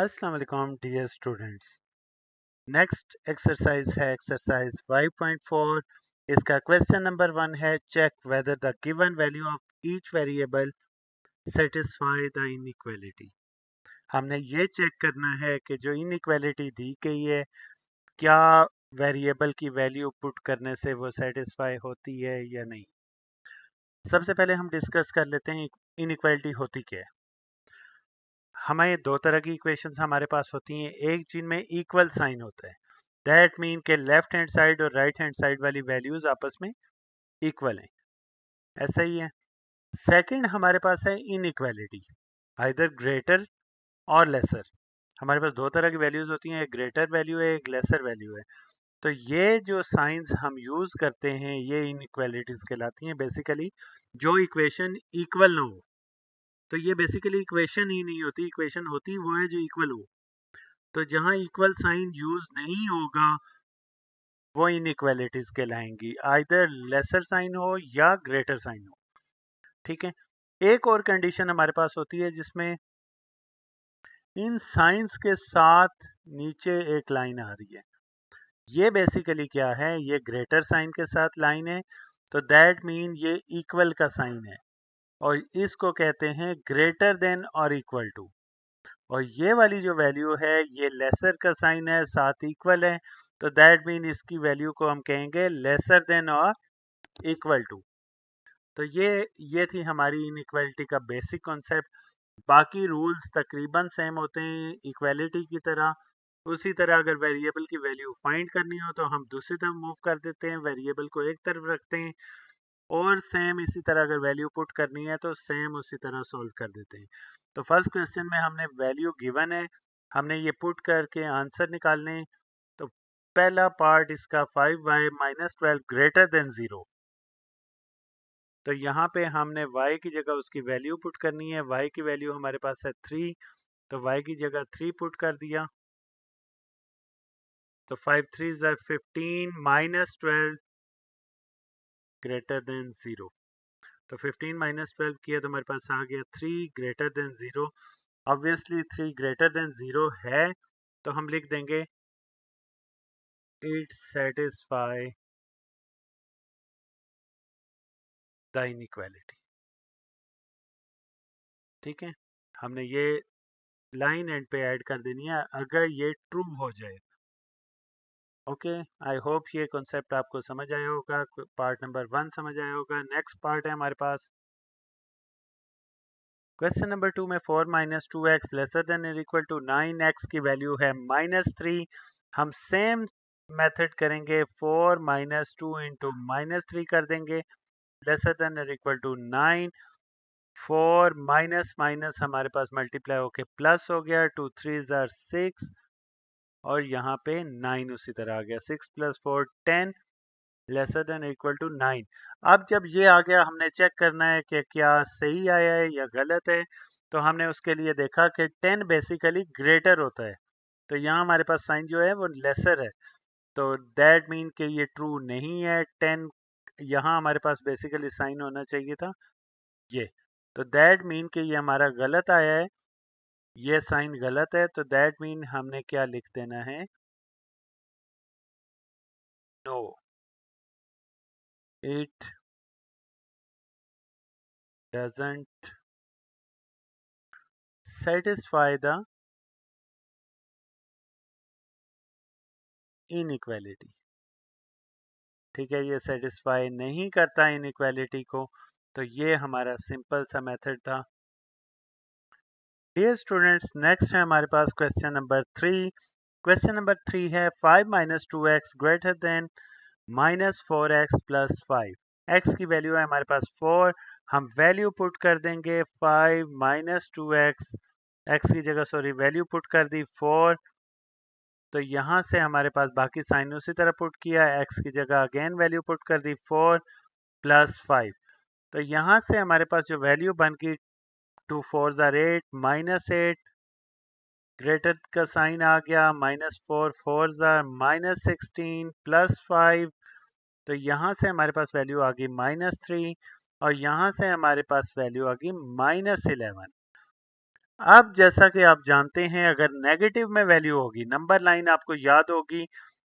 अस्सलाम वालेकुम dear students. Next exercise है एक्सरसाइज 5.4। इसका क्वेश्चन नंबर 1 है, check whether the given value of each variable satisfy the inequality. हमने ये चेक करना है कि जो इनइक्वालिटी दी गई है क्या वेरिएबल की वैल्यू पुट करने से वो सेटिस्फाई होती है या नहीं। सबसे पहले हम डिस्कस कर लेते हैं इनइक्वालिटी होती क्या है। हमें दो तरह की इक्वेशंस हमारे पास होती हैं, एक जिनमें इक्वल साइन होता है, दैट मीन के लेफ्ट हैंड साइड और राइट हैंड साइड वाली वैल्यूज आपस में इक्वल हैं, ऐसा ही है। सेकंड हमारे पास है इनइक्वालिटी, आइदर ग्रेटर और लेसर। हमारे पास दो तरह की वैल्यूज होती हैं, एक ग्रेटर वैल्यू है, एक लेसर वैल्यू है। तो ये जो साइंस हम यूज करते हैं ये इनइक्वालिटीज कहलाती हैं। बेसिकली जो इक्वेशन इक्वल ना हो, तो ये बेसिकली इक्वेशन ही नहीं होती, इक्वेशन होती वो है जो इक्वल हो। तो जहां इक्वल साइन यूज नहीं होगा वो इनइक्वालिटीज कहलाएंगी, आइदर लेसर साइन हो या ग्रेटर साइन हो। ठीक है। एक और कंडीशन हमारे पास होती है जिसमें इन साइंस के साथ नीचे एक लाइन आ रही है। ये बेसिकली क्या है, ये ग्रेटर साइन के साथ लाइन है, तो दैट मीन ये इक्वल का साइन है और इसको कहते हैं ग्रेटर देन और इक्वल टू। और ये वाली जो वैल्यू है ये लेसर का साइन है, साथ इक्वल है, तो दैट मीन इसकी वैल्यू को हम कहेंगे लेसर देन और इक्वल टू। तो ये थी हमारी इनइक्वालिटी का बेसिक कॉन्सेप्ट। बाकी रूल्स तकरीबन सेम होते हैं इक्वालिटी की तरह। उसी तरह अगर वेरिएबल की वैल्यू फाइंड करनी हो तो हम दूसरी तरफ मूव कर देते हैं, वेरिएबल को एक तरफ रखते हैं, और सेम इसी तरह अगर वैल्यू पुट करनी है तो सेम उसी तरह सॉल्व कर देते हैं। तो फर्स्ट क्वेश्चन में हमने वैल्यू गिवन है, हमने ये पुट करके आंसर निकालने। तो पहला पार्ट इसका 5y माइनस 12 ग्रेटर देन 0। तो यहाँ पे हमने y की जगह उसकी वैल्यू पुट करनी है। y की वैल्यू हमारे पास है 3, तो y की जगह 3 पुट कर दिया। तो 5 3 15 माइनस 12 ग्रेटर देन 0। तो 15 माइनस 12 किया तो हमारे पास आ गया 3 greater than 0। Obviously 3 greater than 0 है, तो हम लिख देंगे इट सेटिस्फाई द इनइक्वालिटी। ठीक है, हमने ये लाइन एंड पे ऐड कर देनी है अगर ये ट्रू हो जाए। ओके, आई होप ये कॉन्सेप्ट आपको समझ आया होगा, पार्ट नंबर 1 समझ आया होगा। नेक्स्ट पार्ट है हमारे पास क्वेश्चन नंबर 2 में 4 माइनस 2x लेसर देन और इक्वल टू 9x की वैल्यू है -3। हम सेम मेथड करेंगे, 4 माइनस 2 इंटू -3 कर देंगे, लेसर देन और इक्वल टू 9। 4 माइनस माइनस हमारे पास मल्टीप्लाई होके प्लस हो गया, 2 3 जार 6, और यहाँ पे 9 उसी तरह आ गया, 6 + 4 10 लेसर देन इक्वल टू 9। अब जब ये आ गया हमने चेक करना है कि क्या सही आया है या गलत है। तो हमने उसके लिए देखा कि 10 बेसिकली ग्रेटर होता है, तो यहाँ हमारे पास साइन जो है वो लेसर है, तो दैट मीन कि ये ट्रू नहीं है। 10 यहाँ हमारे पास बेसिकली साइन होना चाहिए था ये, तो दैट मीन कि ये हमारा गलत आया है, ये साइन गलत है, तो दैट मीन हमने क्या लिख देना है, no it doesn't satisfy the inequality। ठीक है, ये सेटिस्फाई नहीं करता इनइक्वालिटी को, तो ये हमारा सिंपल सा मेथड था। डियर स्टूडेंट्स, नेक्स्ट है हमारे पास क्वेश्चन नंबर 3। क्वेश्चन नंबर 3 है 5 minus 2x greater than -4x plus 5। x की वैल्यू है हमारे पास 4, हम वैल्यू पुट कर देंगे 5 माइनस 2x, x की जगह सॉरी वैल्यू पुट कर दी 4। तो यहाँ से हमारे पास बाकी साइन उसी तरह पुट किया, x की जगह अगेन वैल्यू पुट कर दी 4 प्लस 5। तो यहाँ से हमारे पास जो वैल्यू बन गई 2 4 8 -8, ग्रेटर का साइन आ गया, -4 4 -16 प्लस 5। तो यहाँ से हमारे पास वैल्यू आ गई -3, और यहाँ से हमारे पास वैल्यू आ गई -11। अब जैसा कि आप जानते हैं, अगर नेगेटिव में वैल्यू होगी, नंबर लाइन आपको याद होगी,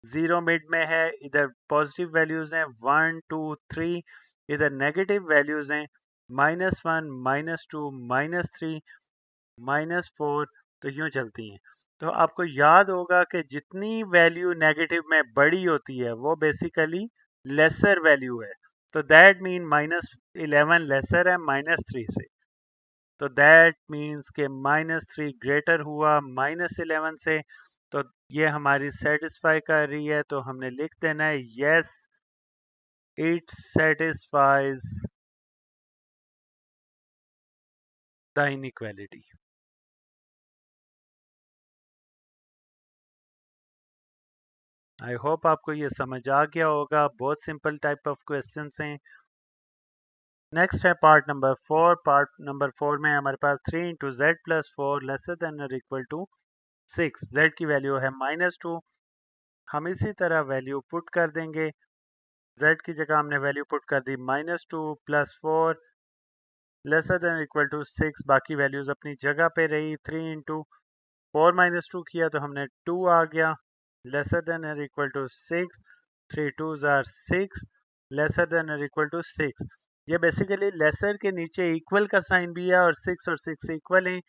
जीरो मिड में है, इधर पॉजिटिव वैल्यूज हैं 1 2 3, इधर नेगेटिव वैल्यूज हैं -1 -2 -3 -4, तो यूं चलती हैं। तो आपको याद होगा कि जितनी वैल्यू नेगेटिव में बड़ी होती है वो बेसिकली लेसर वैल्यू है। तो दैट मीन -11 लेसर है -3 से। तो दैट मीन्स के -3 ग्रेटर हुआ -11 से। तो ये हमारी सेटिस्फाई कर रही है, तो हमने लिख देना है yes it satisfies the inequality. I hope आपको ये समझ आ गया होगा, बहुत सिंपल टाइप ऑफ क्वेश्चंस हैं। नेक्स्ट है पार्ट नंबर 4। पार्ट नंबर 4 में हमारे पास 3 into Z plus four lesser than और इक्वल टू 6। जेड की वैल्यू है -2। हम इसी तरह वैल्यू पुट कर देंगे। जेड की जगह हमने वैल्यू पुट कर दी -2 plus four lesser than equal to 6। बाकी वैल्यूज अपनी जगह पे रही। 3 इंटू फोर -2 किया तो हमने 2 आ गया, लेसर देन और equal to 6। 3 2s are 6, lesser than और इक्वल टू 6। ये बेसिकली लेसर के नीचे इक्वल का साइन भी है और 6 और 6 इक्वल हैं।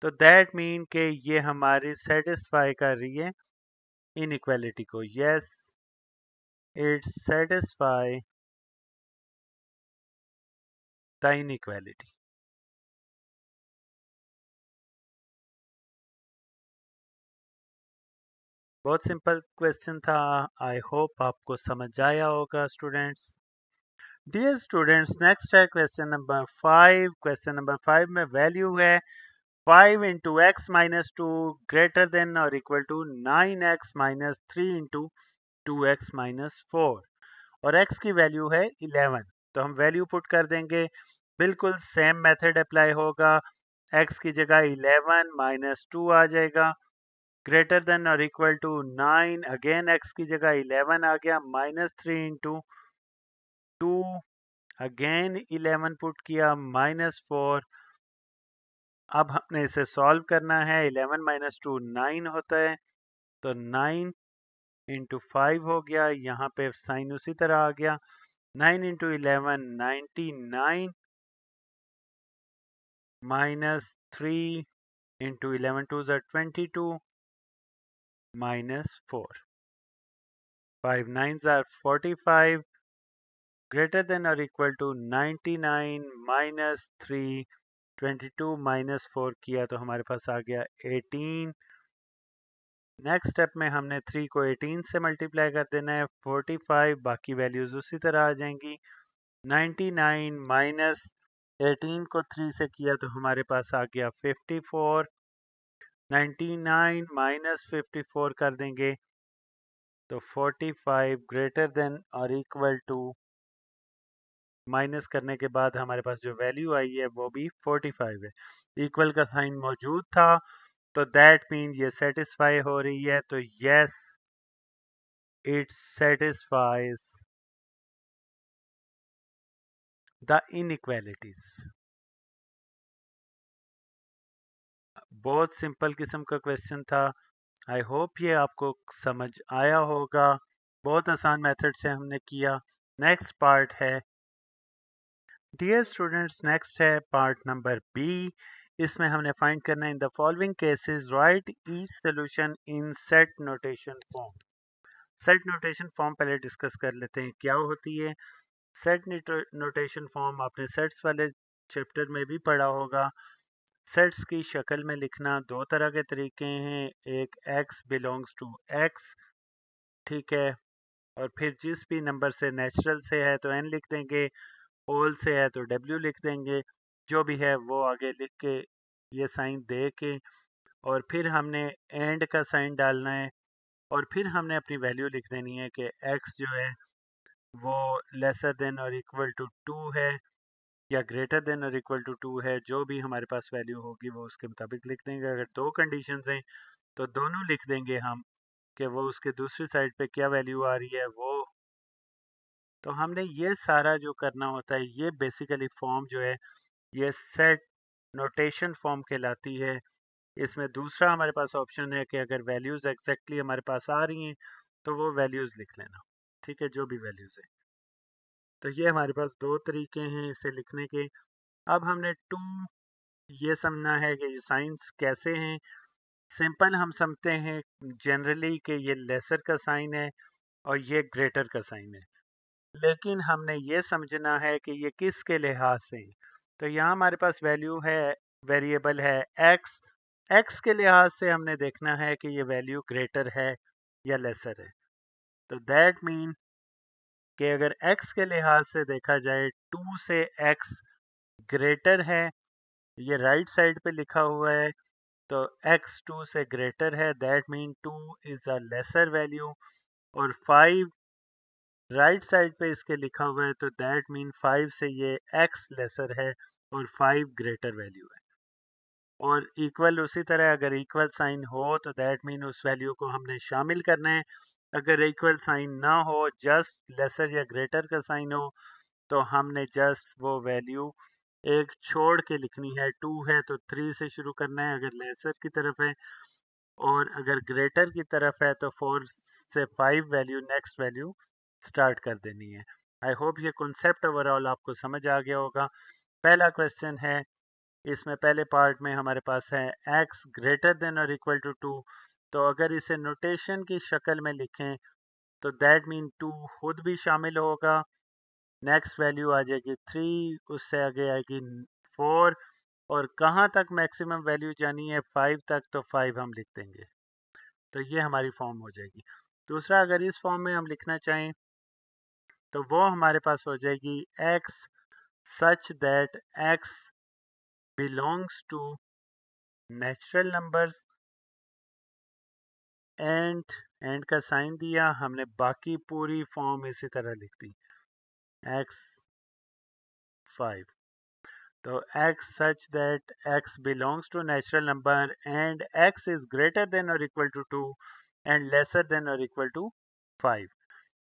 तो दैट मीन के ये हमारी सेटिस्फाई कर रही है इनइक्वालिटी को। Yes it satisfy the inequality. बहुत सिंपल क्वेश्चन था। आई होप आपको समझ आया होगा स्टूडेंट्स। डियर स्टूडेंट्स, नेक्स्ट है क्वेश्चन नंबर 5। क्वेश्चन नंबर 5 में वैल्यू है 5 into x minus two greater than और equal to 9x minus three into 2x minus four, और x की वैल्यू है 11। तो हम वैल्यू पुट कर देंगे, बिल्कुल सेम मेथड अप्लाई होगा। x की जगह 11 -2 आ जाएगा, ग्रेटर देन और इक्वल टू 9, अगेन x की जगह 11 आ गया, -3 इंटू 2, अगेन 11 पुट किया, -4। अब हमने इसे सॉल्व करना है। 11 -2 9 होता है, तो 9 इंटू 5 हो गया, यहाँ पे साइन उसी तरह आ गया। 9 into 11 99, -3 into 11 2 22, -4, 5 9s are 45, greater than और इक्वल टू 99 -3, 22 -4 किया तो हमारे पास आ गया 18। नेक्स्ट स्टेप में हमने 3 को 18 से मल्टीप्लाई कर देना है, 45। बाकी वैल्यूज उसी तरह आ जाएंगी। 99 माइनस 18 को 3 से किया तो हमारे पास आ गया 54। 99 माइनस 54 कर देंगे तो 45, ग्रेटर देन और इक्वल टू, माइनस करने के बाद हमारे पास जो वैल्यू आई है वो भी 45 है। इक्वल का साइन मौजूद था, तो दैट मीन ये सेटिस्फाई हो रही है। तो yes it satisfies the inequalities. बहुत सिंपल किस्म का क्वेश्चन था। आई होप ये आपको समझ आया होगा। बहुत आसान मेथड से हमने किया। नेक्स्ट पार्ट है, डियर स्टूडेंट्स, नेक्स्ट है पार्ट नंबर बी। इसमें हमने फाइंड करना है in the following cases right each solution in set notation form. Set notation form पहले डिस्कस कर लेते हैं क्या होती है। सेट नोटेशन फॉर्म आपने सेट्स वाले चैप्टर में भी पढ़ा होगा। सेट्स की शक्ल में लिखना दो तरह के तरीके हैं। एक x बिलोंग्स टू x, ठीक है, और फिर जिस भी नंबर से नेचुरल से है तो n लिख देंगे, होल से है तो w लिख देंगे। जो भी है वो आगे लिख के ये साइन दे के, और फिर हमने एंड का साइन डालना है, और फिर हमने अपनी वैल्यू लिख देनी है कि x जो है वो लेसर देन और इक्वल टू 2 है या ग्रेटर देन और इक्वल टू 2 है। जो भी हमारे पास वैल्यू होगी वो उसके मुताबिक लिख देंगे। अगर दो कंडीशंस हैं तो दोनों लिख देंगे हम, कि वो उसके दूसरी साइड पे क्या वैल्यू आ रही है वो। तो हमने ये सारा जो करना होता है, ये बेसिकली फॉर्म जो है ये सेट नोटेशन फॉर्म कहलाती है। इसमें दूसरा हमारे पास ऑप्शन है कि अगर वैल्यूज़ एग्जैक्टली हमारे पास आ रही हैं तो वो वैल्यूज़ लिख लेना, ठीक है, जो भी वैल्यूज़ है। तो ये हमारे पास दो तरीके हैं इसे लिखने के। अब हमने टू ये समझना है कि ये साइंस कैसे हैं। सिंपल हम समझते हैं जनरली कि ये लेसर का साइन है और ये ग्रेटर का साइन है, लेकिन हमने ये समझना है कि ये किसके लिहाज से है। तो यहाँ हमारे पास वैल्यू है, वेरिएबल है एक्स। एक्स के लिहाज से हमने देखना है कि ये वैल्यू ग्रेटर है या लेसर है। तो दैट मीन कि अगर एक्स के लिहाज से देखा जाए 2 से एक्स ग्रेटर है, ये राइट साइड पे लिखा हुआ है, तो एक्स 2 से ग्रेटर है, that mean 2 is a lesser value. और 5 राइट साइड पे इसके लिखा हुआ है, तो दैट मीन 5 से ये एक्स लेसर है और 5 ग्रेटर वैल्यू है। और इक्वल उसी तरह अगर इक्वल साइन हो तो दैट मीन उस वैल्यू को हमने शामिल करना है। अगर इक्वल साइन ना हो, जस्ट लेसर या ग्रेटर का साइन हो, तो हमने जस्ट वो वैल्यू एक छोड़ के लिखनी है। 2 है तो 3 से शुरू करना है अगर लेसर की तरफ है, और अगर ग्रेटर की तरफ है तो 4 से 5 वैल्यू नेक्स्ट वैल्यू स्टार्ट कर देनी है। आई होप ये कॉन्सेप्ट ओवरऑल आपको समझ आ गया होगा। पहला क्वेश्चन है, इसमें पहले पार्ट में हमारे पास है x ग्रेटर देन और इक्वल टू 2। तो अगर इसे नोटेशन की शक्ल में लिखें तो दैट मीन 2 खुद भी शामिल होगा, नेक्स्ट वैल्यू आ जाएगी 3, उससे आगे आएगी 4, और कहाँ तक मैक्सिमम वैल्यू जानी है 5 तक, तो 5 हम लिख देंगे। तो ये हमारी फॉर्म हो जाएगी। दूसरा, अगर इस फॉर्म में हम लिखना चाहें तो वो हमारे पास हो जाएगी x such that x belongs to natural numbers, and का साइन दिया हमने, बाकी पूरी फॉर्म इसी तरह लिख दी x 5। तो x such that x belongs to natural number and x is greater than or equal to 2 and lesser than or equal to 5।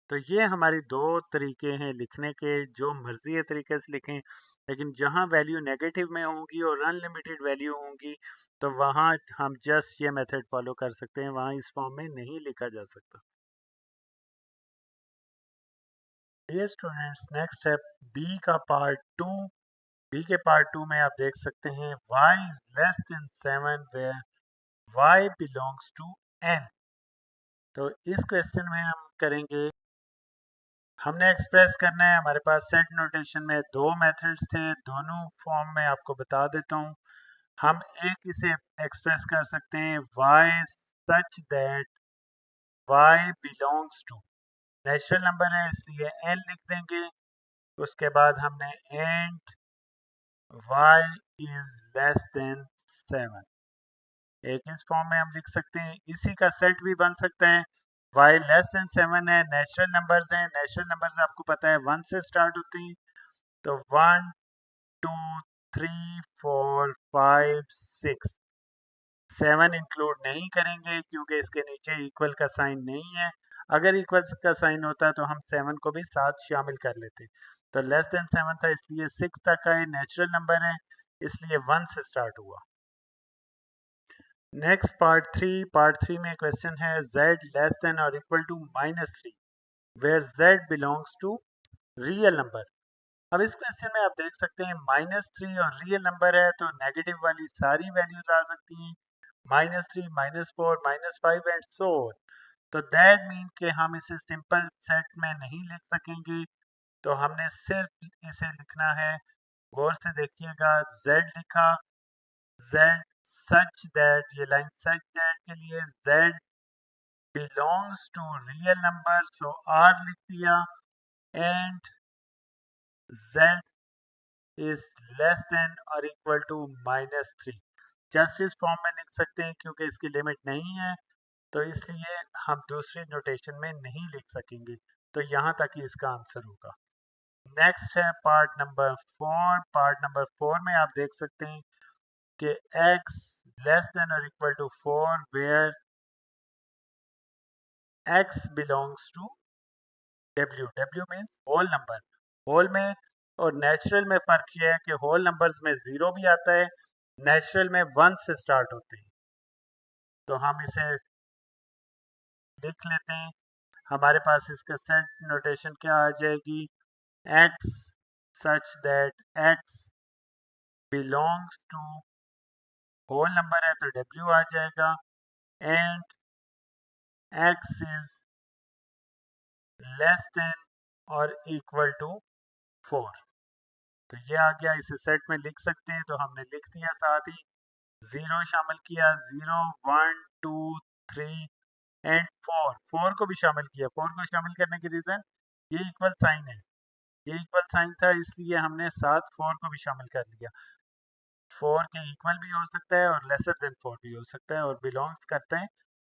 तो ये हमारी दो तरीके हैं लिखने के, जो मर्जी है तरीके से लिखें, लेकिन जहाँ वैल्यू नेगेटिव में होंगी और अनलिमिटेड वैल्यू होंगी तो वहाँ हम जस्ट ये मेथड फॉलो कर सकते हैं, वहाँ इस फॉर्म में नहीं लिखा जा सकता। डियर स्टूडेंट्स, नेक्स्ट है बी का पार्ट 2। बी के पार्ट 2 में आप देख सकते हैं y is less than 7 where y belongs to n। तो इस क्वेश्चन में हम करेंगे, हमने एक्सप्रेस करना है, हमारे पास सेट नोटेशन में दो मेथड्स थे, दोनों फॉर्म में आपको बता देता हूँ। हम एक इसे एक्सप्रेस कर सकते हैं y such that y belongs to, natural number है इसलिए n लिख देंगे। उसके बाद हमने and y is less than 7, एक इस फॉर्म में हम लिख सकते हैं। इसी का सेट भी बन सकता है, y लेस देन 7 है, नेचुरल नंबर्स हैं, नेचुरल नंबर्स आपको पता है 1 से स्टार्ट होते हैं, तो 1 2 3 4 5 6, 7 इंक्लूड नहीं करेंगे क्योंकि इसके नीचे इक्वल का साइन नहीं है। अगर इक्वल का साइन होता तो हम 7 को भी साथ शामिल कर लेते। तो लेस देन 7 था इसलिए 6 तक का है, नेचुरल नंबर है इसलिए 1 से स्टार्ट हुआ। नेक्स्ट पार्ट 3 में क्वेश्चन है z लेस देन और equal to -3 where z belongs to real number. अब इस क्वेश्चन में आप देख सकते हैं -3 और रियल नंबर है तो नेगेटिव वाली सारी वैल्यूज आ सकती हैं, -3 -4 -5 एंड सो ऑन। तो दैट मीन कि हम इसे सिंपल सेट में नहीं लिख सकेंगे, तो हमने सिर्फ इसे लिखना है। गौर से देखिएगा, z लिखा, z सच दैट, ये लाइन सच दैट के लिए z belongs to real number, so r लिख दिया, and z is less than और इक्वल टू -3। जस्ट इस फॉर्म में लिख सकते हैं क्योंकि इसकी लिमिट नहीं है, तो इसलिए हम दूसरी नोटेशन में नहीं लिख सकेंगे। तो यहाँ तक ही इसका आंसर होगा। नेक्स्ट है पार्ट नंबर 4 में आप देख सकते हैं कि x लेस देन और equal to 4 where x belongs to w mean whole number. Whole में और नेचुरल में फ़र्क यह है कि होल नंबर्स में ज़ीरो भी आता है नेचुरल में 1 से स्टार्ट होते हैं। तो हम इसे लिख लेते हैं। हमारे पास इसका सेट नोटेशन क्या आ जाएगी, x such that x belongs to whole number है तो w आ जाएगा, and x is less than और इक्वल टू 4। तो ये आ गया, इसे सेट में लिख सकते हैं। तो हमने लिख दिया, साथ ही 0 शामिल किया, 0 1 2 3 एंड 4 को भी शामिल किया। 4 को शामिल करने की रीज़न, ये इक्वल साइन है, ये इक्वल साइन था, इसलिए हमने साथ 4 को भी शामिल कर लिया। 4 के इक्वल भी हो सकता है और लेसर देन 4 भी हो सकता है, और बिलोंग्स करते हैं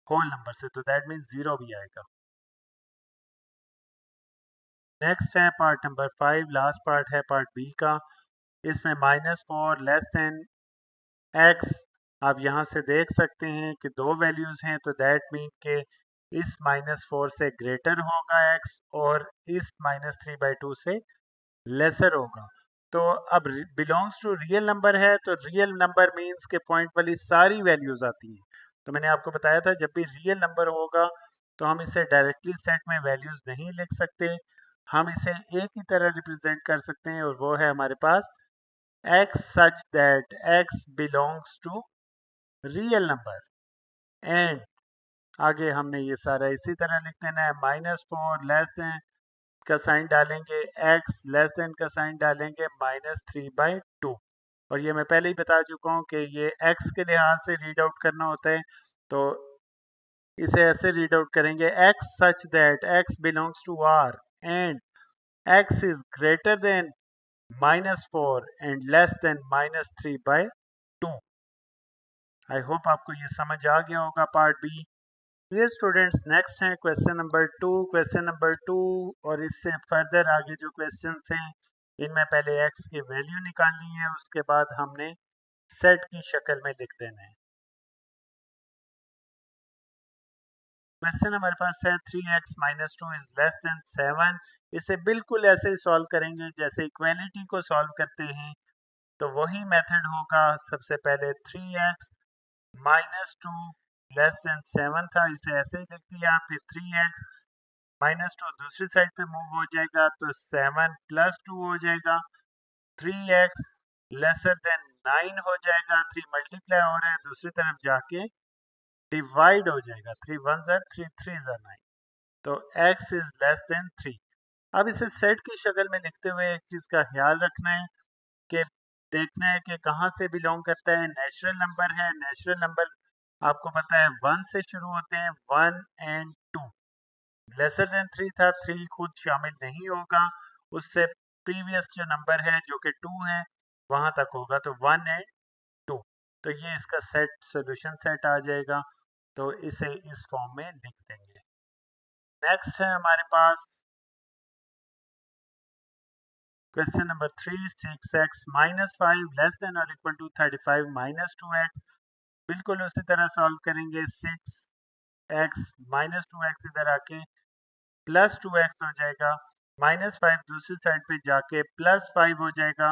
होल नंबर से, तो दैट मीन्स 0 भी आएगा। नेक्स्ट है पार्ट नंबर 5, लास्ट पार्ट है पार्ट बी का। इसमें -4 लेस देन एक्स, आप यहाँ से देख सकते हैं कि दो वैल्यूज़ हैं, तो दैट मीन के इस -4 से ग्रेटर होगा एक्स और इस -3/2 से लेसर होगा। तो अब बिलोंग्स टू रियल नंबर है, तो रियल नंबर मीन्स के पॉइंट वाली सारी वैल्यूज आती हैं। तो मैंने आपको बताया था जब भी रियल नंबर होगा तो हम इसे डायरेक्टली सेट में वैल्यूज नहीं लिख सकते, हम इसे एक ही तरह रिप्रेजेंट कर सकते हैं, और वो है हमारे पास x such that x belongs to real number. And आगे हमने ये सारा इसी तरह लिख देना है, -4 लेस देन का साइन डालेंगे, x लेस देन का साइन डालेंगे, -3/2। और ये मैं पहले ही बता चुका हूँ कि ये x के लिहाज से रीड आउट करना होता है, तो इसे ऐसे रीड आउट करेंगे, x such that x belongs to r and x is greater than -4 and less than -3/2। I hope आपको ये समझ आ गया होगा part B. Dear students, next है क्वेश्चन नंबर 2। क्वेश्चन नंबर 2 और इससे फर्दर आगे जो क्वेश्चंस हैं, इनमें पहले x की वैल्यू निकालनी है, उसके बाद हमने सेट की शक्ल में लिख देना है। क्वेश्चन हमारे पास है 3x - 2 इज लेस देन 7। इसे बिल्कुल ऐसे ही सॉल्व करेंगे जैसे इक्वेलिटी को सॉल्व करते हैं, तो वही मेथड होगा। सबसे पहले 3x - 2 लेस देन 7 था, इसे ऐसे ही लिख दिया, फिर 3x -2 दूसरी साइड पे मूव हो जाएगा तो 7 + 2 हो जाएगा, 3x लेसर देन 9 हो जाएगा, 3 मल्टीप्लाई हो रहा है दूसरी तरफ जाके डिवाइड हो जाएगा, 3 1 ज़ा 3 3 ज़ा 9, तो x इज लेस देन 3। अब इसे सेट की शक्ल में लिखते हुए एक चीज का ख्याल रखना है कि देखना है कि कहाँ से बिलोंग करता है। नेचुरल नंबर है, नेचुरल नंबर आपको पता है 1 से शुरू होते हैं, 1 एंड 2। लेसर देन 3 था, 3 खुद शामिल नहीं होगा, उससे प्रीवियस जो नंबर है जो कि 2 है वहां तक होगा, तो 1 एंड 2। तो ये इसका सेट सोल्यूशन सेट आ जाएगा, तो इसे इस फॉर्म में लिख देंगे। नेक्स्ट है हमारे पास question number 3, 6x - 5 less than और इक्वल टू 35 - 2x। बिल्कुल उसी तरह सॉल्व करेंगे, 6x - 2x इधर आके +2x हो जाएगा, -5 दूसरी साइड पे जाके +5 हो जाएगा,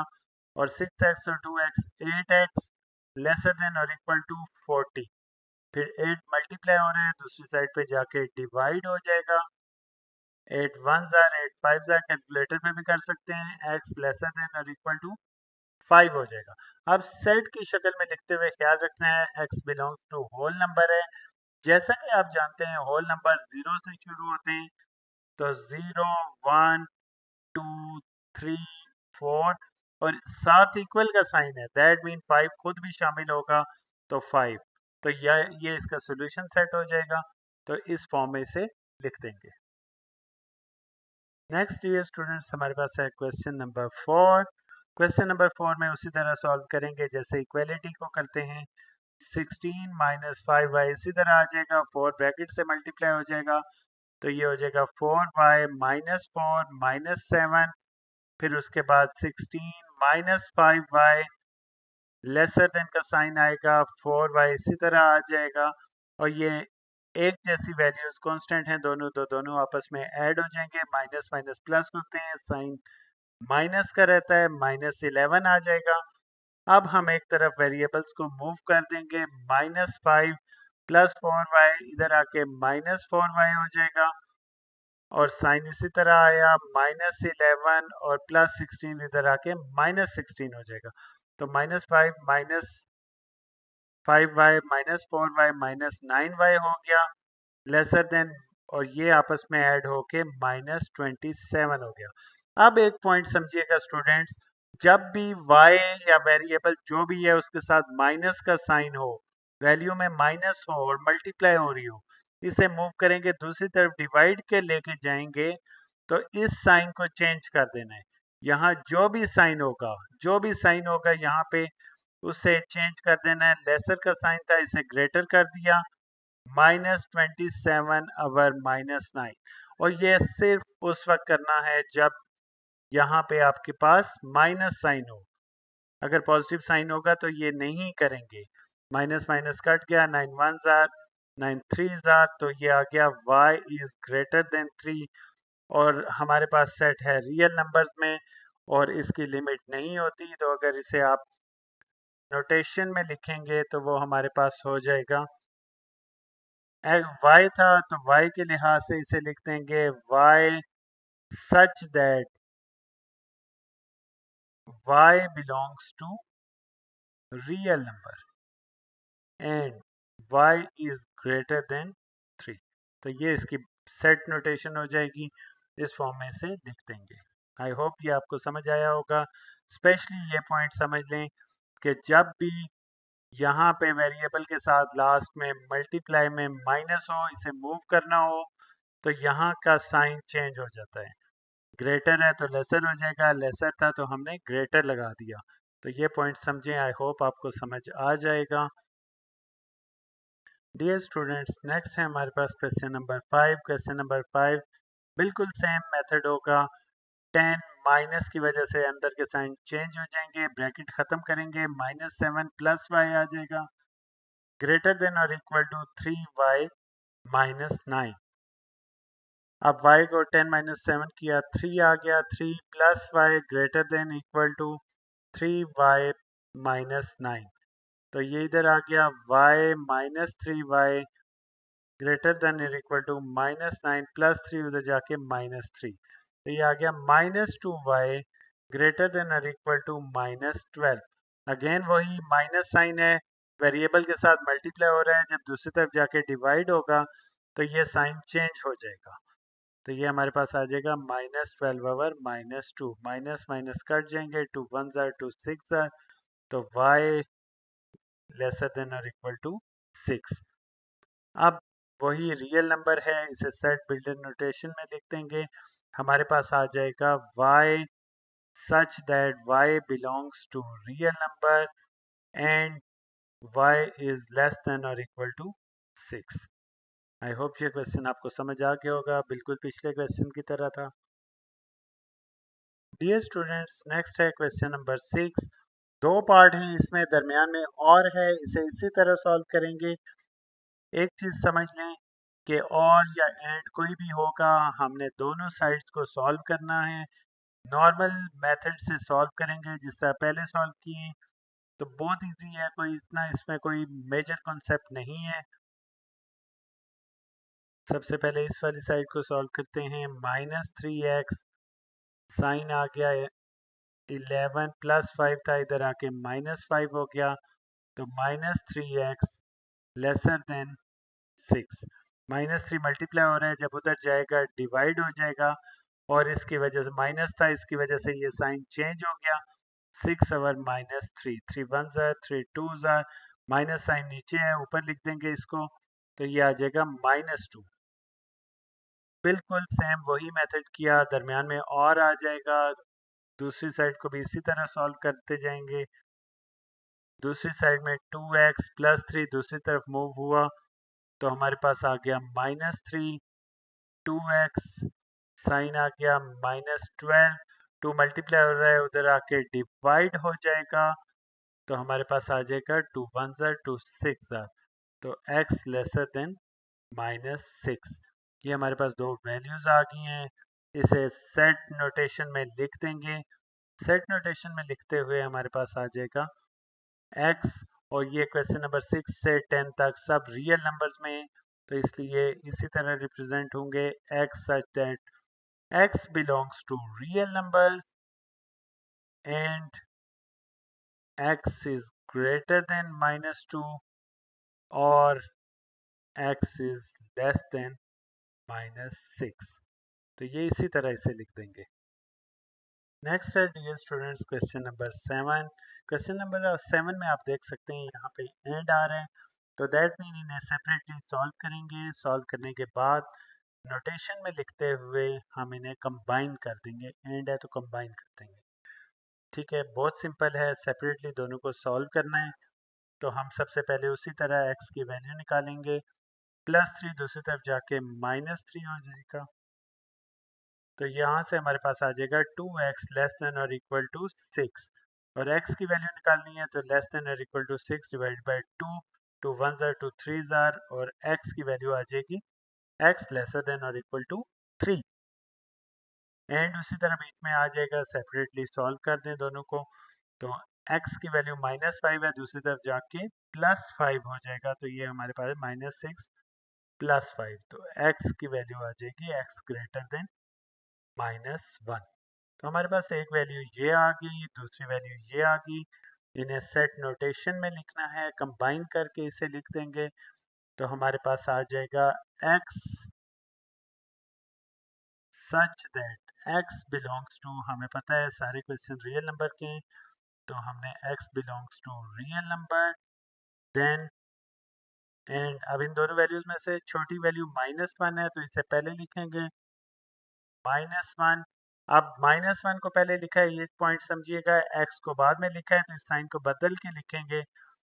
और 6x और 2x 8x लेसर देन और इक्वल टू 40। फिर 8 मल्टीप्लाई हो रहे हैं दूसरी साइड पे जाके डिवाइड हो जाएगा, 8 1 ज़ार 8 5 ज़ार, कैलकुलेटर पे भी कर सकते हैं, x लेसर देन और इक्वल टू 5 हो जाएगा। अब सेट की शक्ल में लिखते हुए ख्याल रखना है x belongs to whole number है। जैसा कि आप जानते हैं होल नंबर 0 से शुरू होते हैं, तो 0 1 2 3 4 और 7 इक्वल का साइन है, दैट मीन 5 खुद भी शामिल होगा, तो 5। तो ये इसका सोल्यूशन सेट हो जाएगा, तो इस फॉर्म में इसे लिख देंगे। नेक्स्ट ये स्टूडेंट्स हमारे पास है क्वेश्चन नंबर 4। क्वेश्चन नंबर 4 में उसी तरह सॉल्व करेंगे जैसे इक्वेलिटी को करते हैं, 16 - 5y इसी तरह आ जाएगा, 4 ब्रैकेट से मल्टीप्लाई हो जाएगा, तो ये हो जाएगा 4y -4 -7, फिर उसके बाद 16 -5y लेसर देन का साइन आएगा, 4y इसी तरह आ जाएगा, और ये एक जैसी वैल्यूज कांस्टेंट हैं दोनों, तो दोनों आपस में ऐड हो जाएंगे, माइनस माइनस प्लस होते हैं, साइन माइनस का रहता है, -11 आ जाएगा, अब हम एक तरफ वेरिएबल्स को मूव कर देंगे, -5 प्लस 4y इधर आके -4y हो जाएगा, और साइन इसी तरह आया, -11 और +16 इधर आके -16 हो जाएगा। तो -5 -5y -4y -9y हो गया, लेसर देन, और ये आपस में ऐड होके -27 हो गया। अब एक पॉइंट समझिएगा स्टूडेंट्स, जब भी y या वेरिएबल जो भी है उसके साथ माइनस का साइन हो, वैल्यू में माइनस हो और मल्टीप्लाई हो रही हो, इसे मूव करेंगे दूसरी तरफ डिवाइड के लेके जाएंगे, तो इस साइन को चेंज कर देना है। यहाँ जो भी साइन होगा यहाँ पे उसे चेंज कर देना है। लेसर का साइन था, इसे ग्रेटर कर दिया, -27 अवर -9, और ये सिर्फ उस वक्त करना है जब यहाँ पे आपके पास माइनस साइन हो। अगर पॉजिटिव साइन होगा तो ये नहीं करेंगे। माइनस माइनस कट गया, 9 1 जार 9 3 जार, तो ये आ गया y इज ग्रेटर देन 3, और हमारे पास सेट है रियल नंबर्स में और इसकी लिमिट नहीं होती, तो अगर इसे आप नोटेशन में लिखेंगे तो वो हमारे पास हो जाएगा, y था तो y के लिहाज से इसे लिख देंगे y such that y belongs to real number and y is greater than 3। तो ये इसकी सेट नोटेशन हो जाएगी, इस फॉर्म में से लिख देंगे। आई होप ये आपको समझ आया होगा। स्पेशली ये पॉइंट समझ लें कि जब भी यहाँ पे वेरिएबल के साथ लास्ट में मल्टीप्लाई में माइनस हो, इसे मूव करना हो, तो यहाँ का साइन चेंज हो जाता है। ग्रेटर है तो लेसर हो जाएगा, लेसर था तो हमने ग्रेटर लगा दिया। तो ये पॉइंट समझें, आई होप आपको समझ आ जाएगा। डियर स्टूडेंट्स, नेक्स्ट है हमारे पास क्वेश्चन नंबर 5। क्वेश्चन नंबर 5 बिल्कुल सेम मेथड होगा। 10 माइनस की वजह से अंदर के साइन चेंज हो जाएंगे, ब्रैकेट खत्म करेंगे, -7 प्लस y आ जाएगा, ग्रेटर देन और इक्वल टू 3y -9। अब y को 10 - 7 किया, 3 आ गया, 3 plus y greater than equal to 3y -9। तो ये इधर आ गया y -3y ग्रेटर देन और इक्वल टू -9 प्लस 3 उधर जाके -3। तो ये आ गया -2y ग्रेटर देन और इक्वल टू -12। अगेन वही माइनस साइन है, वेरिएबल के साथ मल्टीप्लाई हो रहा है, जब दूसरी तरफ जाके डिवाइड होगा तो ये साइन चेंज हो जाएगा। तो ये हमारे पास आ जाएगा -12 ओवर -2, माइनस माइनस कट जाएंगे, 2 1 जार 2 6 जार, तो y लेसर देन और इक्वल टू 6। अब वही रियल नंबर है, इसे सेट बिल्डर नोटेशन में लिख देंगे, हमारे पास आ जाएगा y such that y belongs to real number and y is less than or equal to 6। I hope ये क्वेश्चन आपको समझ आ गया होगा, बिल्कुल पिछले क्वेश्चन की तरह था। डियर स्टूडेंट्स, नेक्स्ट है क्वेश्चन नंबर 6। दो पार्ट हैं इसमें, दरमियान में और है, इसे इसी तरह सॉल्व करेंगे। एक चीज समझ लें कि और या एंड कोई भी होगा, हमने दोनों साइड्स को सॉल्व करना है। नॉर्मल मेथड से सॉल्व करेंगे जिस तरह पहले सॉल्व किए, तो बहुत इजी है, कोई इतना इसमें कोई मेजर कॉन्सेप्ट नहीं है। सबसे पहले इस वाली साइड को सॉल्व करते हैं, -3x साइन आ गया 11 प्लस 5 था, इधर आके -5 हो गया, तो -3x लेसर देन 6। -3 मल्टीप्लाई हो रहा है, जब उधर जाएगा डिवाइड हो जाएगा, और इसकी वजह से माइनस था, इसकी वजह से ये साइन चेंज हो गया, 6 ओवर -3, 3 1 जार 3 2 जार, माइनस साइन नीचे है, ऊपर लिख देंगे इसको, तो ये आ जाएगा -2। बिल्कुल सेम वही मेथड किया, दरमियान में और आ जाएगा, दूसरी साइड को भी इसी तरह सॉल्व करते जाएंगे। दूसरी साइड में 2x प्लस 3 दूसरी तरफ मूव हुआ, तो हमारे पास आ गया -3, 2x साइन आ गया -12, 2 मल्टीप्लाई हो रहा है, उधर आके डिवाइड हो जाएगा, तो हमारे पास आ जाएगा 2 1 जार 2 6 जार, तो x लेसर देन -6। ये हमारे पास दो वैल्यूज आ गई हैं, इसे सेट नोटेशन में लिख देंगे। सेट नोटेशन में लिखते हुए हमारे पास आ जाएगा एक्स, और ये क्वेश्चन नंबर 6 से 10 तक सब रियल नंबर्स में हैं, तो इसलिए इसी तरह रिप्रेजेंट होंगे x such that x belongs to real numbers and x is greater than -2 और एक्स इज लेस देन -6। तो ये इसी तरह इसे लिख देंगे। नेक्स्ट है dear students question number 7। Question number 7 में आप देख सकते हैं यहाँ पे एंड आ रहा है, तो दैट मीन इन्हें सेपरेटली सॉल्व करेंगे। सॉल्व करने के बाद नोटेशन में लिखते हुए हम इन्हें कंबाइन कर देंगे। एंड है तो कंबाइन कर देंगे। ठीक है, बहुत सिंपल है, सेपरेटली दोनों को सॉल्व करना है। तो हम सबसे पहले उसी तरह एक्स की वैल्यू निकालेंगे। +3 दूसरी तरफ जाके -3 हो जाएगा, तो यहाँ से हमारे पास आ जाएगा 2x लेस देन और इक्वल टू 6, और x की वैल्यू निकालनी है तो लेस देन और इक्वल टू 6 डिवाइड बाई 2, 2 1 जार 2 3 जार, और x की वैल्यू आ जाएगी x लेसर देन और इक्वल टू 3। एंड उसी तरह बीच में आ जाएगा, सेपरेटली सॉल्व कर दें दोनों को, तो x की वैल्यू -5 है, दूसरी तरफ जाके +5 हो जाएगा, तो ये हमारे पास है -6 +5, तो x की वैल्यू आ जाएगी x ग्रेटर देन -1। तो हमारे पास एक वैल्यू ये आ गई, दूसरी वैल्यू ये आ गई। इन्हें सेट नोटेशन में लिखना है, कंबाइन करके इसे लिख देंगे, तो हमारे पास आ जाएगा x such that x belongs to, हमें पता है सारे क्वेश्चन रियल नंबर के हैं, तो हमने x belongs to real number then and. अब इन दोनों वैल्यूज में से छोटी वैल्यू -1 है, तो इसे पहले लिखेंगे -1। अब -1 को पहले लिखा है, ये पॉइंट समझिएगा, x को बाद में लिखा है तो इस साइन को बदल के लिखेंगे,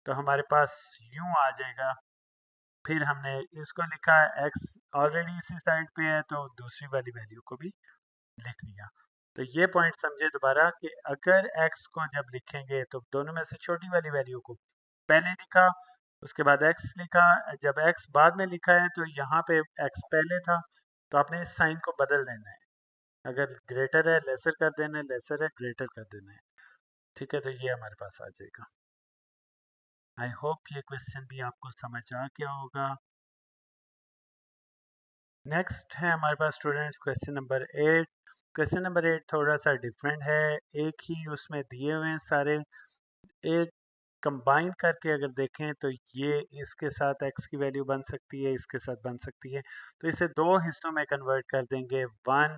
तो हमारे पास यूं आ जाएगा। फिर हमने इसको लिखा है, x ऑलरेडी इसी साइड पे है, तो दूसरी वाली वैल्यू को भी लिख लिया। तो ये पॉइंट समझे दोबारा कि अगर x को जब लिखेंगे तो दोनों में से छोटी वाली वैल्यू को पहले लिखा, उसके बाद x लिखा। जब x बाद में लिखा है तो यहाँ पे x पहले था, तो आपने इस साइन को बदल देना है। अगर ग्रेटर है लेसर कर देना है, लेसर है ग्रेटर कर देना है। ठीक है, तो ये हमारे पास आ जाएगा। आई होप ये क्वेश्चन भी आपको समझ आ गया होगा। नेक्स्ट है हमारे पास students question number 8। Question number 8 थोड़ा सा डिफरेंट है, एक ही उसमें दिए हुए हैं सारे, एक कंबाइन करके अगर देखें तो ये इसके साथ x की वैल्यू बन सकती है, इसके साथ बन सकती है, तो इसे दो हिस्सों में कन्वर्ट कर देंगे। 1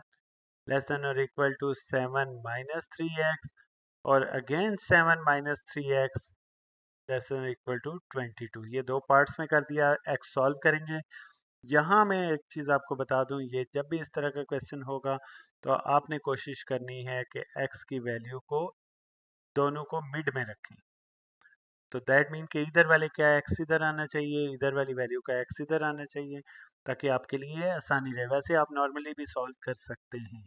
लेस देन और इक्वल टू 7 -3x, और again 7 -3x less than equal to 22। ये दो पार्ट्स में कर दिया। x सॉल्व करेंगे। यहाँ मैं एक चीज़ आपको बता दूं, ये जब भी इस तरह का क्वेश्चन होगा तो आपने कोशिश करनी है कि x की वैल्यू को दोनों को मिड में रखें। तो दैट मीन कि इधर वाले क्या x इधर आना चाहिए, इधर वाली वैल्यू का x इधर आना चाहिए, ताकि आपके लिए आसानी रहे। वैसे आप नॉर्मली भी सॉल्व कर सकते हैं।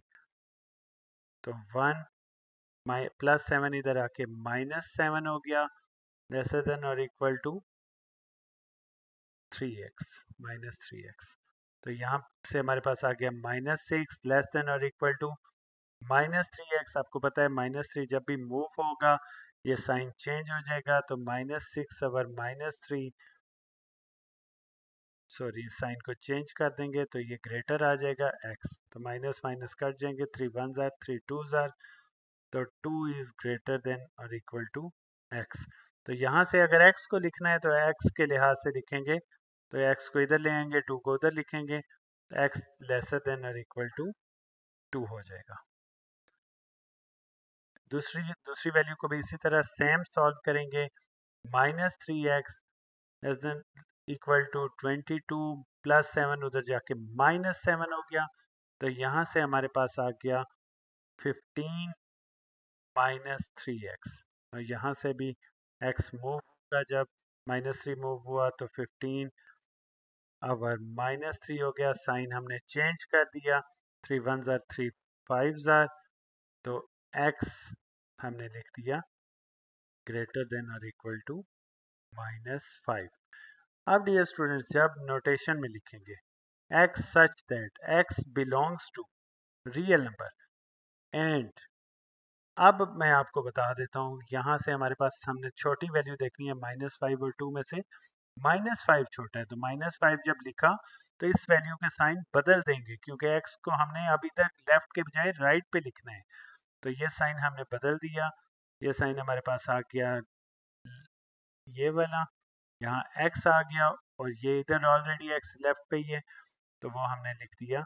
तो 1 +7 इधर आके -7 हो गया, लेसर देन और इक्वल टू 3x -3x। तो यहाँ से हमारे पास आ गया -6 लेस देन और इक्वल टू -3x। आपको पता है -3 जब भी मूव होगा ये साइन चेंज हो जाएगा, तो -6 ओवर -3, सॉरी इस साइन को चेंज कर देंगे तो ये ग्रेटर आ जाएगा x, तो माइनस माइनस कट जाएंगे, 3 1 जार 3 2 जार, तो 2 इज ग्रेटर देन और इक्वल टू x। तो यहाँ से अगर x को लिखना है तो x के लिहाज से लिखेंगे, तो x को इधर ले आएंगे, 2 को उधर लिखेंगे, तो x लेसर देन और इक्वल टू 2 हो जाएगा। दूसरी दूसरी वैल्यू को भी इसी तरह सेम सॉल्व करेंगे। -3x less than equal to 22 +7 उधर जाके -7 हो गया, तो यहाँ से हमारे पास आ गया 15 -3x, और यहाँ से भी x मूव होगा, जब -3 मूव हुआ तो 15 ओवर -3 हो गया, साइन हमने चेंज कर दिया, 3 1 जार 3 5 जार, तो x हमने लिख दिया ग्रेटर देन और इक्वल टू -5। अब डियर स्टूडेंट्स जब नोटेशन में लिखेंगे x such that x belongs to real number and अब मैं आपको बता देता हूँ, यहाँ से हमारे पास हमने छोटी वैल्यू देखनी है -5 और 2 में से -5 छोटा है, तो -5 जब लिखा तो इस वैल्यू के साइन बदल देंगे क्योंकि x को हमने अभी तक लेफ्ट के बजाय राइट पे लिखना है। तो ये साइन हमने बदल दिया, ये साइन हमारे पास आ गया ये वाला, यहाँ x आ गया और ये इधर ऑलरेडी x लेफ्ट पे ही है, तो वो हमने लिख दिया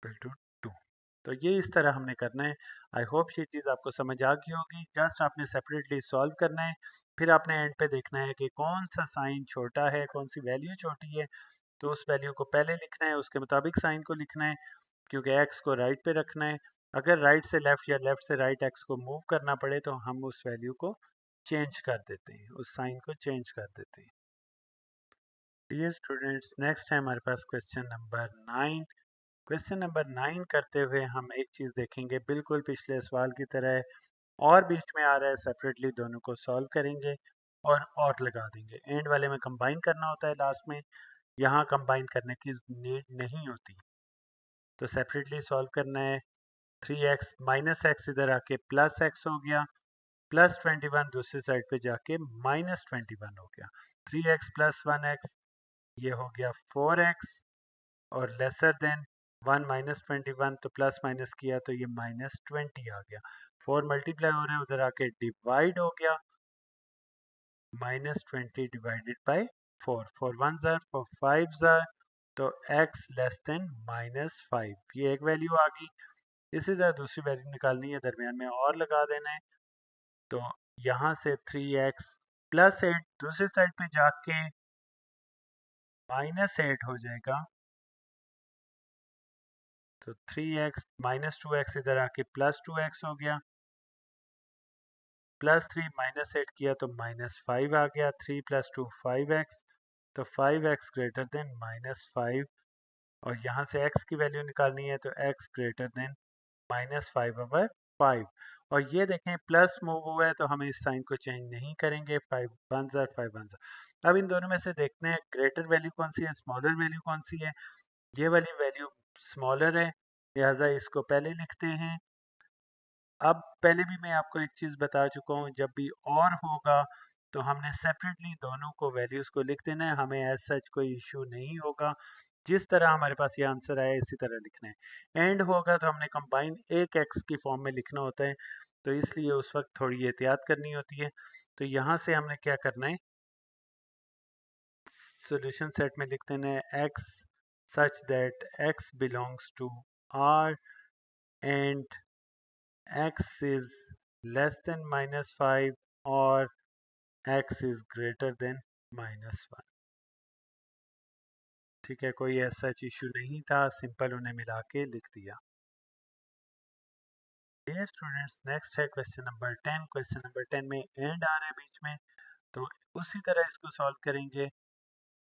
इक्वल टू 2। तो ये इस तरह हमने करना है। आई होप ये चीज़ आपको समझ आ गई होगी। जस्ट आपने सेपरेटली सॉल्व करना है, फिर आपने एंड पे देखना है कि कौन सा साइन छोटा है, कौन सी वैल्यू छोटी है, तो उस वैल्यू को पहले लिखना है, उसके मुताबिक साइन को लिखना है क्योंकि एक्स को राइट पे रखना है। अगर राइट से लेफ्ट या लेफ्ट से राइट एक्स को मूव करना पड़े तो हम उस वैल्यू को चेंज कर देते हैं, उस साइन को चेंज कर देते हैं। डियर स्टूडेंट्स, नेक्स्ट है हमारे पास क्वेश्चन नंबर 9। क्वेश्चन नंबर 9 करते हुए हम एक चीज़ देखेंगे, बिल्कुल पिछले सवाल की तरह है और बीच में आ रहा है, सेपरेटली दोनों को सॉल्व करेंगे और लगा देंगे। एंड वाले में कंबाइन करना होता है लास्ट में, यहाँ कंबाइन करने की नीड नहीं होती, तो सेपरेटली सॉल्व करना है। 3x माइनस एक्स इधर आके प्लस एक्स हो गया, +21 दूसरी साइड पे जाके -21 हो गया। 3x प्लस 1x ये हो गया 4x और लेसर देन 1 -21, तो प्लस माइनस किया तो ये -20 आ गया। 4 मल्टीप्लाई हो रहा है, उधर आके डिवाइड हो गया, -20 डिवाइडेड बाई 4, 4 1 ज़ार 4 5 ज़ार, तो x लेस देन -5, ये एक वैल्यू आ गई। इसी तरह दूसरी वैल्यू निकालनी है, दरमियान में और लगा देना है, तो यहाँ से 3x प्लस 8 दूसरी साइड पे जाके -8 हो जाएगा, तो 3x -2x इधर आके +2x हो गया, +3 -8 किया तो -5 आ गया, 3 + 2 5x, तो 5x ग्रेटर देन -5, और यहाँ से x की वैल्यू निकालनी है तो x ग्रेटर देन -5/5। और ये देखें प्लस मूव हुआ है तो हम इस साइन को चेंज नहीं करेंगे, 5 1 ज़ार 5 1 ज़ार। अब इन दोनों में से देखते हैं ग्रेटर वैल्यू कौन सी है, स्मॉलर वैल्यू कौन सी है। ये वाली वैल्यू स्मॉलर है, लिहाजा इसको पहले लिखते हैं। अब पहले भी मैं आपको एक चीज़ बता चुका हूँ, जब भी और होगा तो हमने सेपरेटली दोनों को वैल्यूज़ को लिख देना है, हमें एज सच कोई इशू नहीं होगा। जिस तरह हमारे पास ये आंसर आया इसी तरह लिखना है। एंड होगा तो हमने कंबाइन एक एक्स की फॉर्म में लिखना होता है, तो इसलिए उस वक्त थोड़ी एहतियात करनी होती है। तो यहाँ से हमने क्या करना है, सॉल्यूशन सेट में लिख देना है x such that x belongs to R and x is less than -5 और x is greater than -1। ठीक है, कोई ऐसा इशू नहीं था, सिंपल उन्हें मिला के लिख दिया। डियर स्टूडेंट्स, नेक्स्ट है क्वेश्चन नंबर 10। क्वेश्चन नंबर 10 में एंड आ रहा है बीच में, तो उसी तरह इसको सॉल्व करेंगे,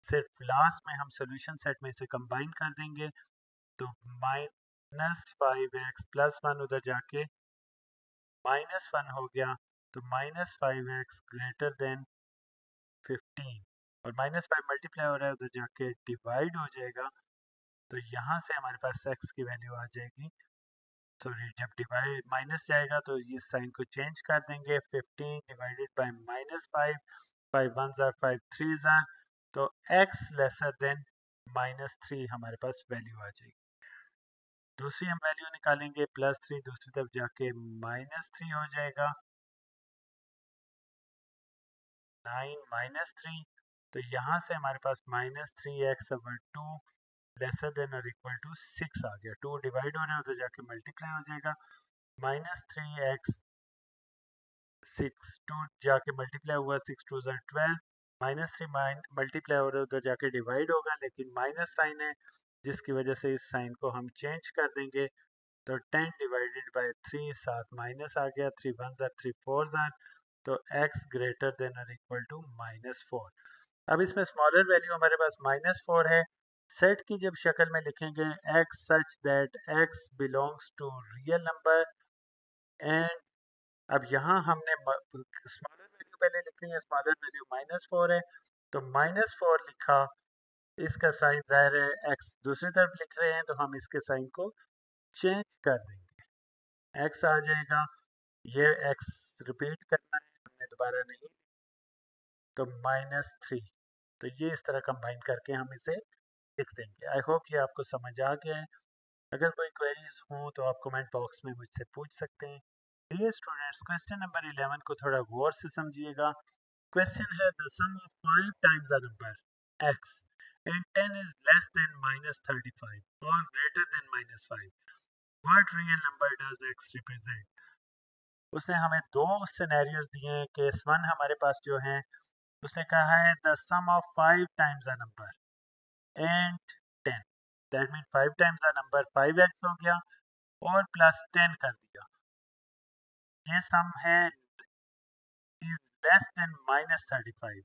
सिर्फ लास्ट में हम सॉल्यूशन सेट में इसे कंबाइन कर देंगे, तो -5x प्लस 1 उधर जाके -1 हो गया, तो -5x ग्रेटर देन 15, और -5 मल्टीप्लाई हो रहा है, उधर जाके डिवाइड हो जाएगा, तो यहाँ से हमारे पास x की वैल्यू आ जाएगी। सॉरी, जब डिवाइड माइनस जाएगा तो इस साइन को चेंज कर देंगे, 15 डिवाइडेड बाय -5, 5 1 ज़ार 5 3 ज़ार, तो x लेसर देन -3 हमारे पास वैल्यू आ जाएगी। दूसरी हम वैल्यू निकालेंगे, +3 दूसरी तरफ जाके -3 हो जाएगा, 9 -3, तो यहाँ से हमारे पास -3x/2 लेसर देन और इक्वल टू 6 आ गया। 2 डिवाइड हो रहा है, उधर जाके मल्टीप्लाई हो जाएगा, -3x 6 2 जाके मल्टीप्लाई हुआ, 6 2 ज़ार 12, -3 मल्टीप्लाई हो रहा है, उधर जाके डिवाइड होगा, लेकिन माइनस साइन है जिसकी वजह से इस साइन को हम चेंज कर देंगे, तो 10 डिवाइडेड बाय 3 साथ माइनस आ गया, 3 1 ज़ार 3 4 ज़ार, तो x ग्रेटर देन और इक्वल टू -4। अब इसमें स्मॉलर वैल्यू हमारे पास -4 है, सेट की जब शक्ल में लिखेंगे x such that x belongs to real number and, अब यहाँ हमने स्मॉलर वैल्यू पहले लिखनी है, स्मॉलर वैल्यू -4 है, तो -4 लिखा, इसका साइन जाहिर है x दूसरी तरफ लिख रहे हैं तो हम इसके साइन को चेंज कर देंगे। x आ जाएगा, ये x रिपीट करना है, हमने दोबारा नहीं, तो -3। तो ये इस तरह कंबाइन करके हम इसे लिख देंगे। आई होप ये आपको समझ आ गया है। अगर कोई क्वेरीज हो तो आप कमेंट बॉक्स में मुझसे पूछ सकते हैं। डियर स्टूडेंट्स, क्वेश्चन नंबर 11 को थोड़ा गौर से समझिएगा। क्वेश्चन है the sum of 5 times a number x and 10 is less than -35 or greater than -5. What real number does x represent? उसने हमें दो सिनेरियोज दिए हैं। केस वन हमारे पास जो है, उसने कहा है the sum of 5 times a number and 10, that mean 5 times a number 5x हो गया और प्लस 10 कर दिया। ये सम है इज लेस देन -35,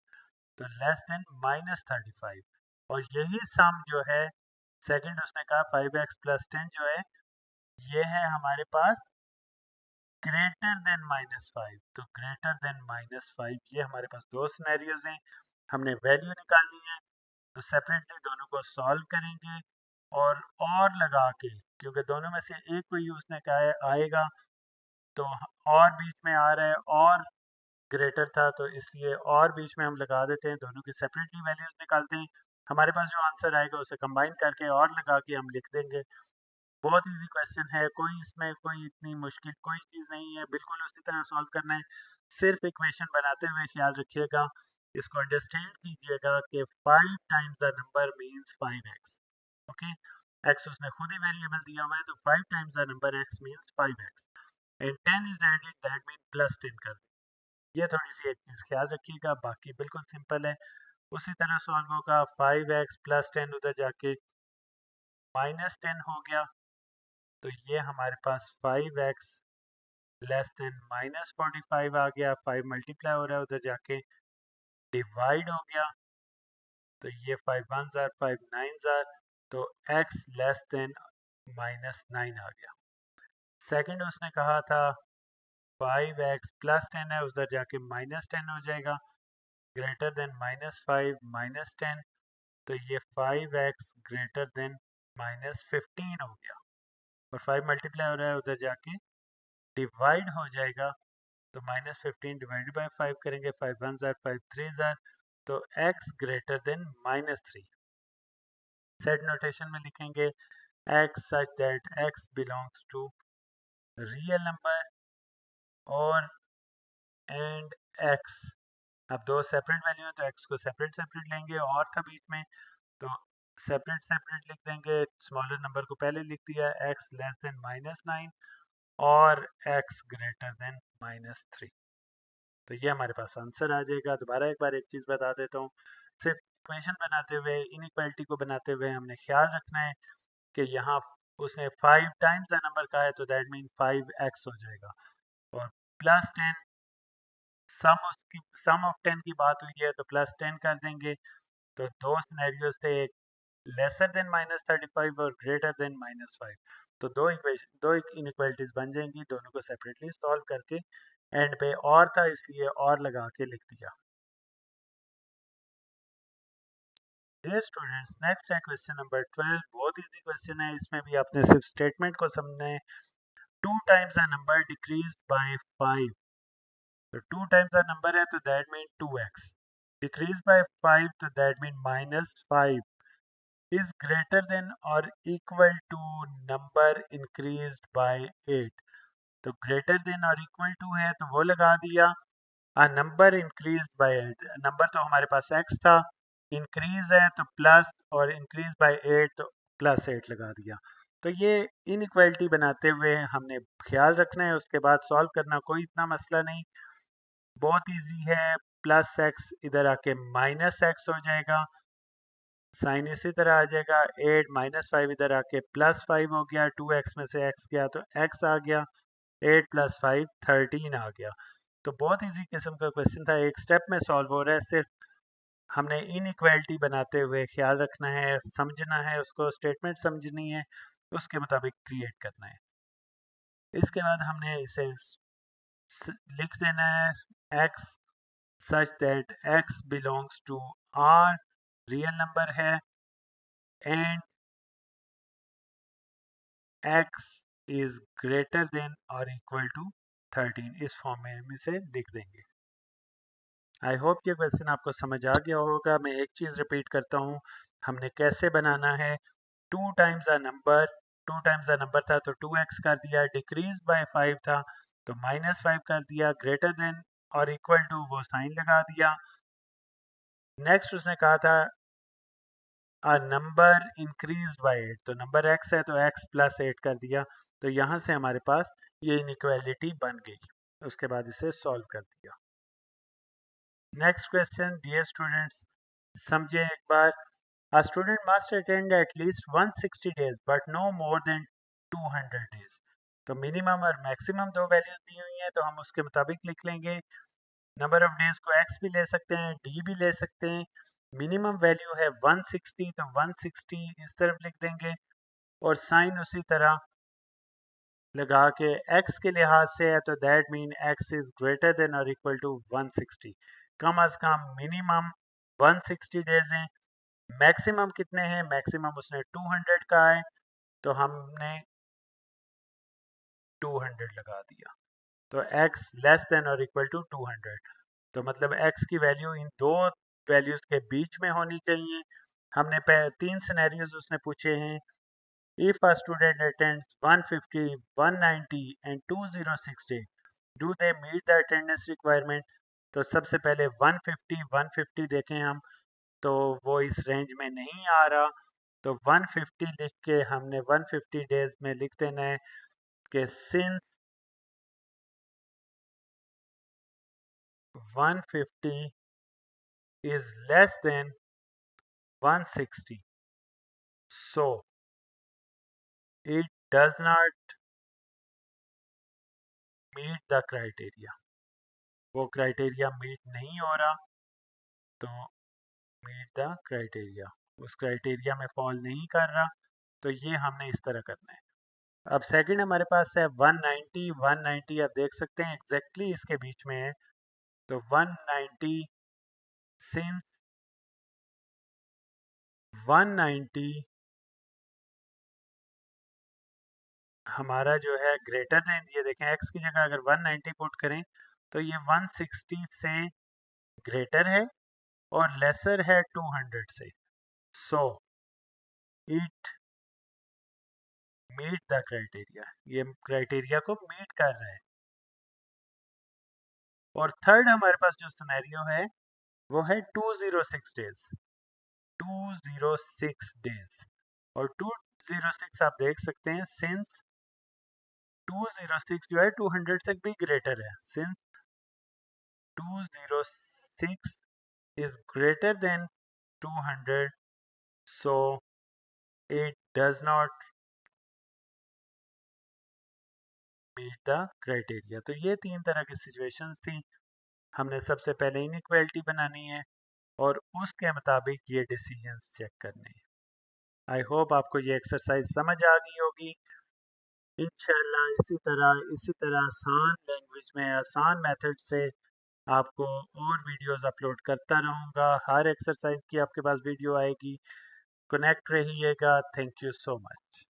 तो लेस देन -35, और यही सम जो है सेकंड उसने कहा 5x प्लस 10 जो है, ये है हमारे पास ग्रेटर देन -5। तो ग्रेटर देन -5, ये हमारे पास दो सिनेरियोज हैं। हमने वैल्यू निकालनी है, तो सेपरेटली दोनों को सॉल्व करेंगे और लगा के, क्योंकि दोनों में से एक कोई उसने कहा है आएगा, तो और बीच में आ रहा है और ग्रेटर था, तो इसलिए और बीच में हम लगा देते हैं, दोनों की सेपरेटली वैल्यूज निकालते हैं। हमारे पास जो आंसर आएगा उसे कंबाइन करके और लगा के हम लिख देंगे। बहुत इजी क्वेश्चन है, कोई इसमें कोई इतनी मुश्किल कोई चीज़ नहीं है, बिल्कुल उसी तरह सॉल्व करना है। सिर्फ इक्वेशन बनाते हुए ख्याल रखिएगा, इसको अंडरस्टैंड कीजिएगा कि 5 times the number means 5x। Okay, x उसने खुद ही वेरिएबल दिया हुआ है, तो 5 times the number x means 5x and 10 is added, that mean plus 10 कर। ये थोड़ी सी एक चीज़ ख्याल रखिएगा, बाकी बिल्कुल सिंपल है। उसी तरह सॉल्व होगा, 5x प्लस 10 उधर जाके -10 हो गया, तो ये हमारे पास 5x लेस देन -45 आ गया। 5 मल्टीप्लाई हो रहा है उधर जाके, डिवाइड हो गया, तो ये 5 1 ज़ार 5 9 ज़ार, तो x लेस देन -9 आ गया। सेकंड उसने कहा था 5x प्लस 10 है, उधर जाके -10 हो जाएगा, ग्रेटर देन -5 -10, तो ये 5x ग्रेटर देन -15 हो गया, और 5 मल्टीप्लाई हो रहा है उधर जाके डिवाइड हो जाएगा, तो -15 डिवाइडेड बाय 5 करेंगे, 5 1 ज़ार 5 3 ज़ार, तो x greater than -3। Set notation में लिखेंगे x such that x belongs to real number और एंड x। अब दो सेपरेट वैल्यू है, तो x को सेपरेट सेपरेट लेंगे, और था बीच में, तो सेपरेट सेपरेट लिख देंगे। स्मॉलर नंबर को पहले लिख दिया, x लेस देन -9 और x ग्रेटर देन -3, तो ये हमारे पास आंसर आ जाएगा। दोबारा एक बार एक चीज़ बता देता हूँ, सिर्फ इक्वेशन बनाते हुए, इनइक्वालिटी को बनाते हुए हमने ख्याल रखना है कि यहाँ उसने 5 टाइम्स द नंबर कहा है, तो दैट मीन 5x हो जाएगा, और प्लस 10 सम ऑफ 10 की बात हुई है, तो प्लस 10 कर देंगे। तो दो सिनेरियोज थे, एक लेसर देन -35 और ग्रेटर देन -5, तो दो इक्वेशन दो इनइक्वालिटीज बन जाएंगी, दोनों को सेपरेटली सॉल्व करके एंड पे और था इसलिए और लगा के लिख दिया। डियर स्टूडेंट्स, नेक्स्ट है क्वेश्चन नंबर 12। बहुत इजी क्वेश्चन है, इसमें भी आपने सिर्फ स्टेटमेंट को समझना है। 2 times a number decrease by 5, तो 2 टाइम्स अ नंबर है, तो that mean 2x, decrease by 5, तो that mean -5 is greater than or equal to number increased by 8। तो greater than और equal to है, तो वो लगा दिया। a number increased by 8, number तो हमारे पास x था, इंक्रीज है तो प्लस, और इंक्रीज बाय 8 तो +8 लगा दिया। तो ये इनइक्वालिटी बनाते हुए हमने ख्याल रखना है, उसके बाद सॉल्व करना कोई इतना मसला नहीं, बहुत इजी है। +x इधर आके -x हो जाएगा, साइन इसी तरह आ जाएगा, 8 -5 इधर आके +5 हो गया, 2x में से x गया तो x आ गया, 8 + 5 13 आ गया। तो बहुत इजी किस्म का क्वेश्चन था, एक स्टेप में सॉल्व हो रहा है। सिर्फ हमने इनइक्वालिटी बनाते हुए ख्याल रखना है, समझना है, उसको स्टेटमेंट समझनी है, उसके मुताबिक क्रिएट करना है। इसके बाद हमने इसे लिख देना है x such that x belongs to r, real number है, and x is greater than और इक्वल टू 13, इस फॉर्म में हम इसे लिख देंगे। आई होप ये क्वेश्चन आपको समझ आ गया होगा। मैं एक चीज़ रिपीट करता हूँ, हमने कैसे बनाना है। 2 टाइम्स अ नंबर था तो 2x कर दिया, डिक्रीज बाय 5 था तो -5 कर दिया, ग्रेटर देन और इक्वल टू वो साइन लगा दिया। नेक्स्ट उसने कहा था अ नंबर इंक्रीज बाय 8, तो नंबर x है तो x प्लस 8 कर दिया। तो यहाँ से हमारे पास ये इनइक्वालिटी बन गई। उसके बाद इसे सॉल्व कर दिया। नेक्स्ट क्वेश्चन, डियर स्टूडेंट्स समझे एक बार। A student must attend at least 160 days but no more than 200 days। तो मिनिमम और मैक्सिमम दो वैल्यूज दी हुई हैं तो हम उसके मुताबिक लिख लेंगे। नंबर ऑफ डेज को x भी ले सकते हैं, d भी ले सकते हैं। मिनिमम वैल्यू है 160 तो 160 इस तरफ लिख देंगे और साइन उसी तरह लगा के x के लिहाज से है तो that mean x is greater than और इक्वल टू 160। कम अज कम मिनिमम 160 डेज हैं। मैक्सिमम कितने हैं, मैक्सिमम उसने 200 का है तो हमने 200 लगा दिया। तो x लेस देन और इक्वल टू 200, तो मतलब x की वैल्यू इन दो वैल्यूज के बीच में होनी चाहिए। हमने तीन सिनेरियोज उसने पूछे हैं। If a student attends 150, 190 and 206 day, do they meet the attendance requirement. तो सबसे पहले 150 150 देखें हम, तो वो इस रेंज में नहीं आ रहा। तो 150 लिख के हमने 150 डेज में लिख देना है कि since 150 is less than 160, so it does not meet the criteria। वो क्राइटेरिया मीट नहीं हो रहा तो मीट द क्राइटेरिया, उस क्राइटेरिया में फॉल नहीं कर रहा। तो ये हमने इस तरह करना है। अब सेकंड हमारे पास है 190 190, आप देख सकते हैं एग्जैक्टली इसके बीच में है। तो 190 सिंस 190 हमारा जो है ग्रेटर देन, ये देखें x की जगह अगर 190 पुट करें तो ये 160 से ग्रेटर है और लेसर है 200 से। So it meet the criteria, ये क्राइटेरिया को मीट कर रहा है। और थर्ड हमारे पास जो सिनेरियो है वो है 206 डेज, 206 डेज। और 206 आप देख सकते हैं सिंस 206 जो है 200 से भी ग्रेटर है। Since 206 is greater than 200, so it does not meet the criteria। तो ये तीन तरह की सिचुएशंस थी। हमने सबसे पहले इनइक्वालिटी बनानी है और उसके मुताबिक ये डिसीजंस चेक करने हैं। आई होप आपको ये एक्सरसाइज समझ आ गई होगी। इंशाल्लाह इसी तरह आसान लैंग्वेज में आसान मेथड से आपको और वीडियोस अपलोड करता रहूँगा। हर एक्सरसाइज की आपके पास वीडियो आएगी। कनेक्ट रहिएगा। Thank you so much.